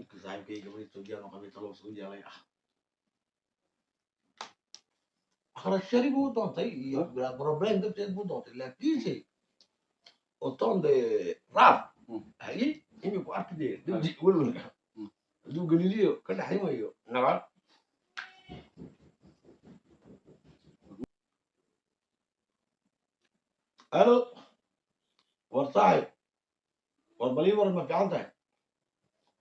wiilka saaxiibkayga gabadha Ethiopian oo qabiil talo soo yeelay kharashari buu doontay iyo problem darteed buu doontay laakiinse oton de rap hayi inuu ku arkay dibdi walwalka haduu galiliyo ka dhaxaymayo nabad alo warsaay warbali war ma fiican tahay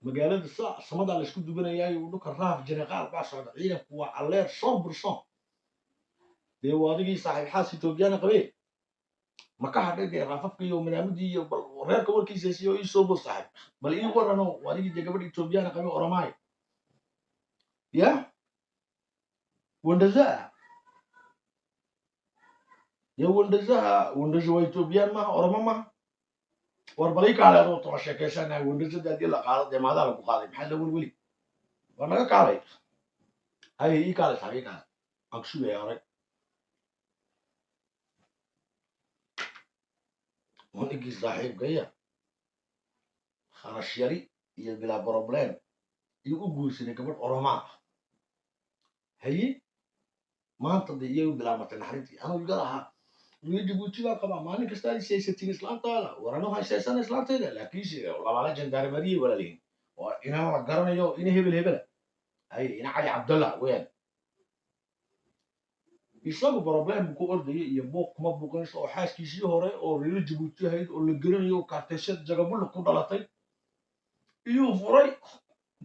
magaalada samada la isku dubanayay uu dhulka raaf jiray qaar baa socda ciidanku waa alleer 100% dee waadigii saaxiib xaas Ethiopian qabay ma ka hadhay dee raafafka iyo madaamudii iyo bal reerka warkiisa siyo ii soo boo saaxiib bal ii warano waadigii gabadha Ethiopian qabay oromay ya wondaza ya wondaza waa Ethiopian ma oromo ma warbali kaale oo too sheekaysanay wondaza dadii la qaado deemaada lagu qaaday maxaa la wali waa naga kaalay hay ii kaale saxiiqa akshu yaray ونجي صاحب جاية خرش يري يبلا بروبلم يقول سنة كبر أرماء هي ما تضيع يبلا مثلا حريتي أنا بقولها يجي بوتي لا كمان ما نكستاني سياسة إسلام طالع ورانا هاي سياسة إسلام طالع لكن شيء والله ما لجن دار مري ولا لين وإنا ما قرنا يو إنه هبل هاي إنا علي عبد الله وين isagu problem ku orday iyo booq ma buuqanayso oo xaaskiisii hore oo reer Djibouti ahayd oo la garanayo kaartashad jagabul ku dhalatay iyo furay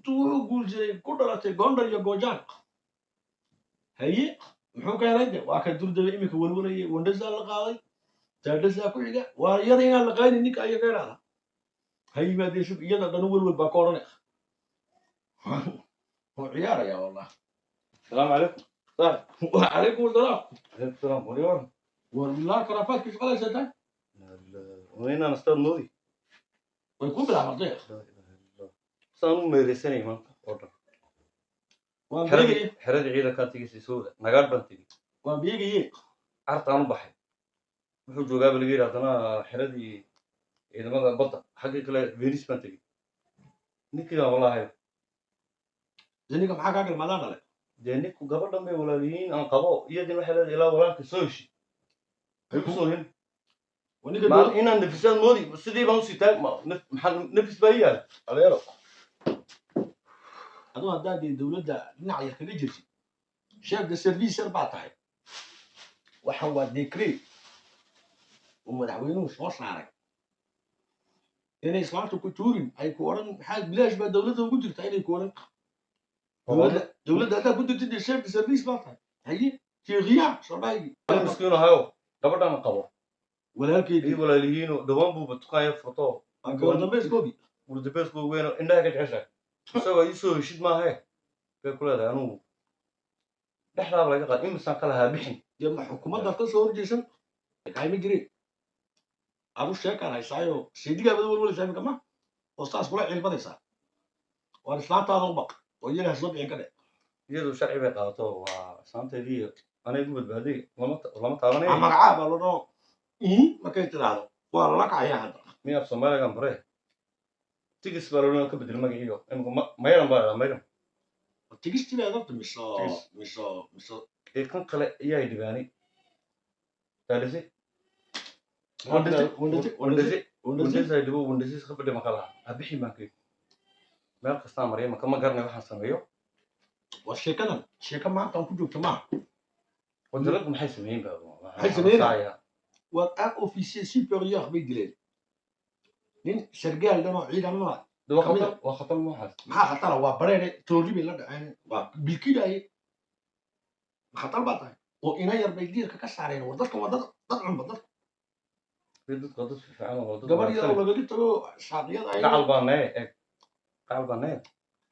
tuu guulsay ku dhalatay Gondar iyo Gojaan haye muxuu ka helay waa ka durdaba imika walwalayay wandasa la qaaday taadasa ku xiga waa yar in la qaadin ninka ay ka raada haye ma deesho iyada dhan walwal ba koorane oo ciyaaraya wallahi السلام عليكم. طيب وعليكم السلام. عليكم السلام وريون. والله كرافات كيف قال سيدنا؟ وين أنا أستاذ نوري. ويكون بالعمرية. لا إله إلا الله. صانو ميرسني ما أوردر. وبيجي حرد عيدا كاتيجي سيسودة نقال بنتيجي. وبيجي عرض عنو بحي. بحجو قابل غير أنا حردي إذا ما بطل حقيقة لا فينيس بنتيجي. نكيا والله هاي. زيني كم حاجة قبل ما لا دينك وقبل دمي ولا لين أنا قبوا يدي محل إلى ولا كسوشي هيكسوهن ونيجي ما إن النفسان مودي بس دي بانسي تاج ما نفس بيا على يلا هذا هذا دي دولة ده نعيا كنجرسي شاف ده سيرفيس 14 وحوا ديكري ومدعوينه مش مصنع عليك هنا إسلامته كتورين أي كورن حال بلاش بقى دولته وجودك تعالي كورن دولة هذا كنت تدي شاف سيرفيس 14 هي في غياب شرباي مسكين هاو قبل أنا قبوا ولكن إيه ولا لينو دوام بتقايا فطو أقول بس كوبي ورد بس كو وين إنها كده عشان سوى يسوي شد ما هي كل هذا أنا دحلا ولا قال إيه مسان كلها بحين يوم حكومة دفتر صور جيسن هاي مجري أبو الشيكار هاي سايو سيدي قبل ولا سامي كمان أستاذ كل علم بدي صار والإسلام تعالوا بق ويجينا الصبح كده يدو شرعي بقاطو وسانتي دي أنا يقول بهذه لما تعلمني أما عاب ولا نو ما كنت هذا والله كعيا هذا مين أبصر ما لقى مبرة تيجي سبارلون كبد المجيء إنكم ما يرم بقى ما يرم تيجي تبي هذا مش إيه كان قلة إيه يدي باني تعرفي وندزي يدبو وندزي خبر دم خلا أبيح ما كي ما القصة مريم ما كم قرنا واحد سمعيه والشيكنا شيكنا ما تنفذ جماعة ودرك من حيث مين بقى حيث مين وأن أوفيسير سوبريور بيدلين لين شرقال ده عيد الله ده وخطر واحد ما خطر هو بريء توري بيلا يعني بالكيد أي خطر بطل وإنا يربيدير ككسرين وضلك وضل عم بضل بدك قدس في فعل وضل قبل يلا ولا قلت له شاطيات أي قال بناء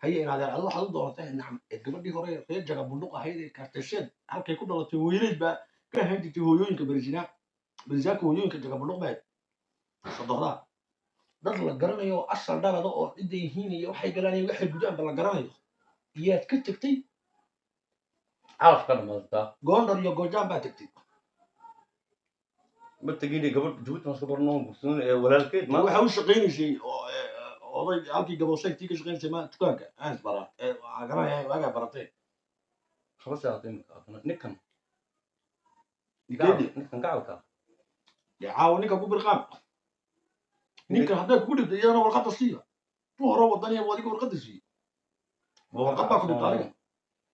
هي إن هذا الله حضر دورته نعم قبل دي هوري في جرب بندقة هاي كارتشين هل كيكون دورة تهويرج بقى كهندي تهويون كبرجنا بالذات هويون كجرب بندقة بقى صدقها دخل الجرانيو أصل ده بقى إدي هيني وحي جراني وحي جدام بلا جرانيو يا تكتي عارف كلام هذا جوندر يو جوجام بقى تكتي بتجيني قبل جوت ما صبرنا بسون ولا الكيد ما ما هو شقيني شيء oday halkii gaboosheegtii ka shaqaynaysa ma dukaanka aan isbara garanaya waagaa baratay خلاص يا عطيني نكن nikeedi نكن قاعد dee caawa ninka ku birqaan ninka hadday kugu dhibta iyadana warqadda siiya tu hore wadaniya adiga warqadda siiye warqad baa ku dhibta adiga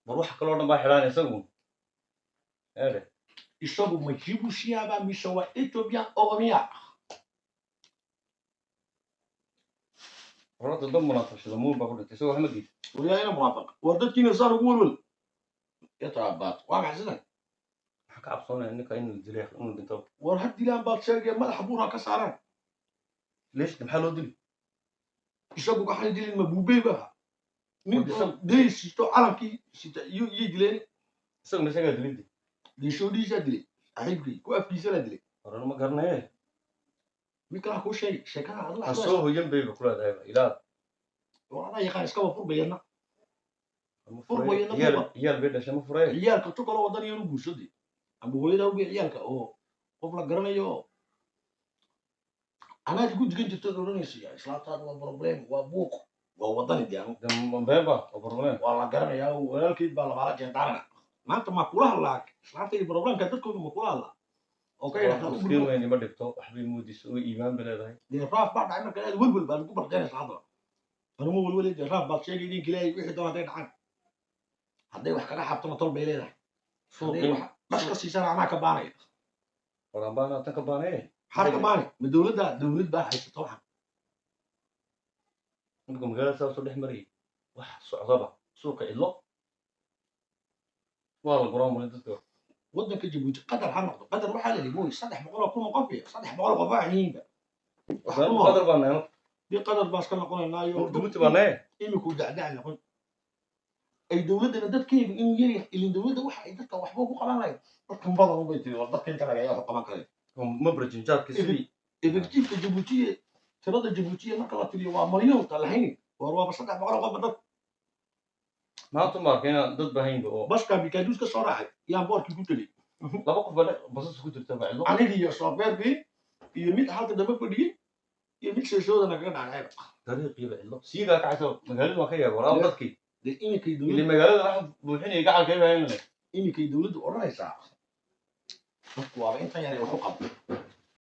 بروح كل واحد ما حراني يسوون ايه isagu ma jibuusiyaabaa mise waa ethiopian oromiya والله تضم مناطق مو بقول انت سوى همجي waryaayana munaafaqa war dadkiina saan ugu welwel yataabaad waa maxsidan حكى عبصونا انك انه الزليخ انه بنتو war had dilaan baad sheegaya madaxa buuraa ka saaraan ليش محلو دلي isagu waxay dilin ma buubey baa nin Isagu- dee sito calankii sita iyo dileen سوى مسكها دلي liishoodiisaa dilay saaxiibkii ku afkiisa la dilay ورا ما قرنا ايه ninkaa kuu sheegay sheekada adla حسوه جنبي بكل هذا الى war adaa yaqaan iskaba furbayana هي البيت عشان مفريه ciyaalka tu kaloo wadan iyanu guursaday ama hooyada uge ciyaalka oo qof la garanayo oo anaad ku digan jirtad odhanaysa islaantaad waa problem waa buuq waa wadani dee anu دم بيبا وبرمين waa la garanayaa walaalkeed baa labaala jeentaarana maanta ma kula hadlaa islaantaydi problemka dadkooda ma kula hadlaa oo ka yidhahdaa مسكين وين ما دكتو حبيب مودي سوي ايمان بلا dee raaf baa dhacay marka aad welwel baad ku barteenaysa hadda anuma welwelay dee raaf baad sheegay idinka ilaahay wixii doon hadday dhacaan hadday wax kaga xabtona tol bay leedahay hadday wax dhash ka siisana anaa ka baanaya ورا بانا تكبان ايه maxaad ka baani ma dowlad baa haysata waxan عندكم مقالة ساوسو دح مري واحد صعبة سوق إلا والله قرام ولا تذكر waddanka jabuuti qadar ha noqdo qadar waxaa la dhigooy 300 kun oo qof iyo 300 qof baa yihiinba wax ku nool قدر بانا dee qadar baa iska noqonaynaayo دمت بانا ايه iminku dacdac noqon ay dowladdana dadkeedu inuu yaryahay ilin dowladda waxa ay dadka waxba ku qaban lahayd dadkan badan ubay tiri war dadka inta laga yaa wax qaban karay مبرج جاب كسبي effectiveka jabuutiye tirada jabuutiye marka la tiriyo waa malyoon ta lahayn war waaba 300 qof dad ما تما كان ضد بهين بو baska bikaaduus ka soo raacay yaan boorkii ku tegey لا بقف بلا بس كنت تتابع له anigii iyo shoobeerkii iyo mid halka dambe fadhiyey iyo mid sheeshoodana kaga dhacay طريق يبع له سيدا كعسو مقالة ما كيا ورا ضدكي dee iminkay اللي dowladda مقالة راح بوحين يقع كيف هين iminkay dowladdu odhanaysaa dadku waaba intan yar ay wax u qabo